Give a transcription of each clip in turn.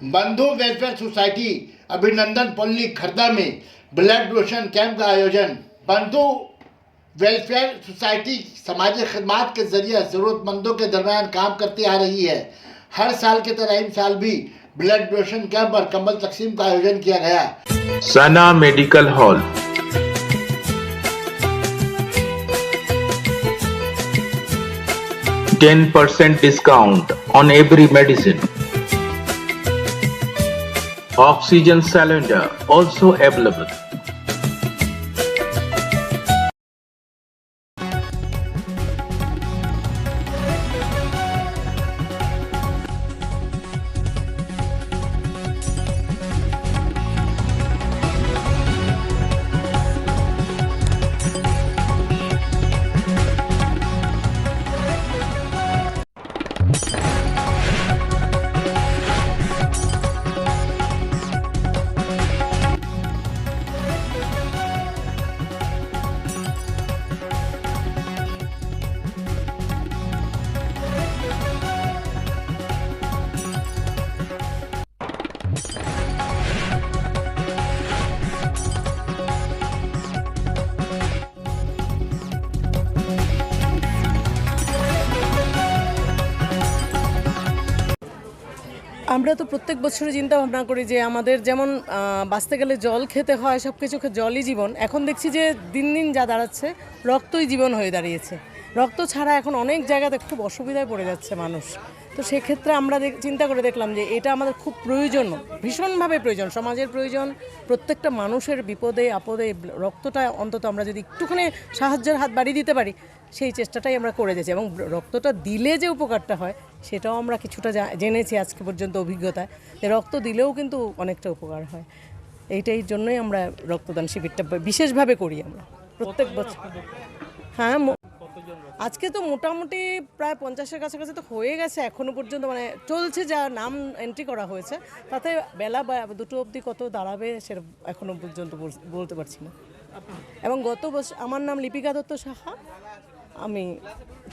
बंधु welfare society अभिनंदन पल्ली खर्दा में ब्लड डोनेशन कैंप का आयोजन। बंधु वेलफेयर सोसाइटी समाजी खिदमत के जरिए ज़रूरतमंदों के दरमियान काम करती आ रही है। हर साल की तरह इन साल भी ब्लड डोनेशन कैंप और कंबल तकसीम का आयोजन किया गया। सना medical hall, %10 discount on every medicine. Oxygen cylinder also available. আমরা তো প্রত্যেক বছরই চিন্তা ভাবনা করি যে আমাদের যেমন বাঁচতে গেলে জল খেতে হয়, সব কিছু জলই জীবন। এখন দেখছি যে দিন দিন যা দাঁড়াচ্ছে রক্তই জীবন হয়ে দাঁড়িয়েছে। রক্ত ছাড়া এখন অনেক জায়গাতে খুব অসুবিধায় পড়ে যাচ্ছে মানুষ। তো সেক্ষেত্রে আমরা চিন্তা করে দেখলাম যে এটা আমাদের খুব প্রয়োজন, ভীষণভাবে প্রয়োজন, সমাজের প্রয়োজন। প্রত্যেকটা মানুষের বিপদে আপদে রক্তটা অন্তত আমরা যদি একটুখানি সাহায্যের হাত বাড়িয়ে দিতে পারি, সেই চেষ্টাটাই আমরা করে যাচ্ছি। এবং রক্তটা দিলে যে উপকারটা হয় সেটাও আমরা কিছুটা জেনেছি আজকে পর্যন্ত অভিজ্ঞতায়, যে রক্ত দিলেও কিন্তু অনেকটা উপকার হয়। এইটাই জন্যই আমরা রক্তদান শিবিরটা বিশেষভাবে করি আমরা প্রত্যেক বছর। হ্যাঁ, আজকে তো মোটামুটি প্রায় 50-এর কাছাকাছি তো হয়ে গেছে এখনও পর্যন্ত, মানে চলছে, যা নাম এন্ট্রি করা হয়েছে তাতে বেলা 2টো অবধি কত দাঁড়াবে সেটা এখনও পর্যন্ত বলতে পারছি না। এবং গত বছর আমার নাম লিপিকা দত্ত সাহা, আমি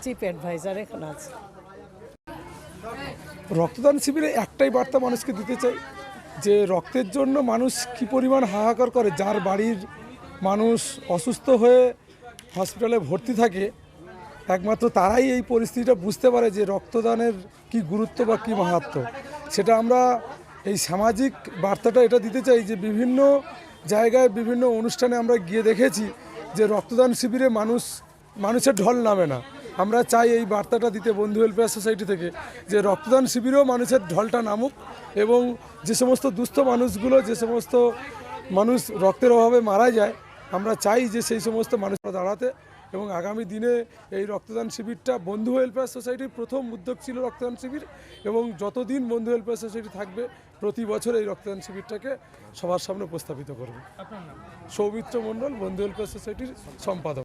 চিফ অ্যাডভাইজার এখানে আছি। রক্তদান শিবিরে একটাই বার্তা মানুষকে দিতে চাই যে রক্তের জন্য মানুষ কী পরিমাণ হাহাকার করে। যার বাড়ির মানুষ অসুস্থ হয়ে হসপিটালে ভর্তি থাকে, একমাত্র তারাই এই পরিস্থিতিটা বুঝতে পারে যে রক্তদানের কি গুরুত্ব বা কী মাহাত্ম্য। সেটা আমরা এই সামাজিক বার্তাটা এটা দিতে চাই যে বিভিন্ন জায়গায় বিভিন্ন অনুষ্ঠানে আমরা গিয়ে দেখেছি যে রক্তদান শিবিরে মানুষের ঢল নামে না। আমরা চাই এই বার্তাটা দিতে বন্ধু ওয়েলফেয়ার সোসাইটি থেকে যে রক্তদান শিবিরেও মানুষের ঢলটা নামুক, এবং যে সমস্ত দুস্থ মানুষগুলো, যে সমস্ত মানুষ রক্তের অভাবে মারা যায়, আমরা চাই যে সেই সমস্ত মানুষরা দাঁড়াতে। এবং আগামী দিনে এই রক্তদান শিবিরটা বন্ধু ওয়েলফেয়ার সোসাইটির প্রথম উদ্যোগ ছিল রক্তদান শিবির, এবং যতদিন বন্ধু ওয়েলফেয়ার সোসাইটি থাকবে প্রতি বছর এই রক্তদান শিবিরটাকে সবার সামনে উপস্থাপিত করবে। সৌমিত্র মণ্ডল, বন্ধু ওয়েলফেয়ার সোসাইটির সম্পাদক।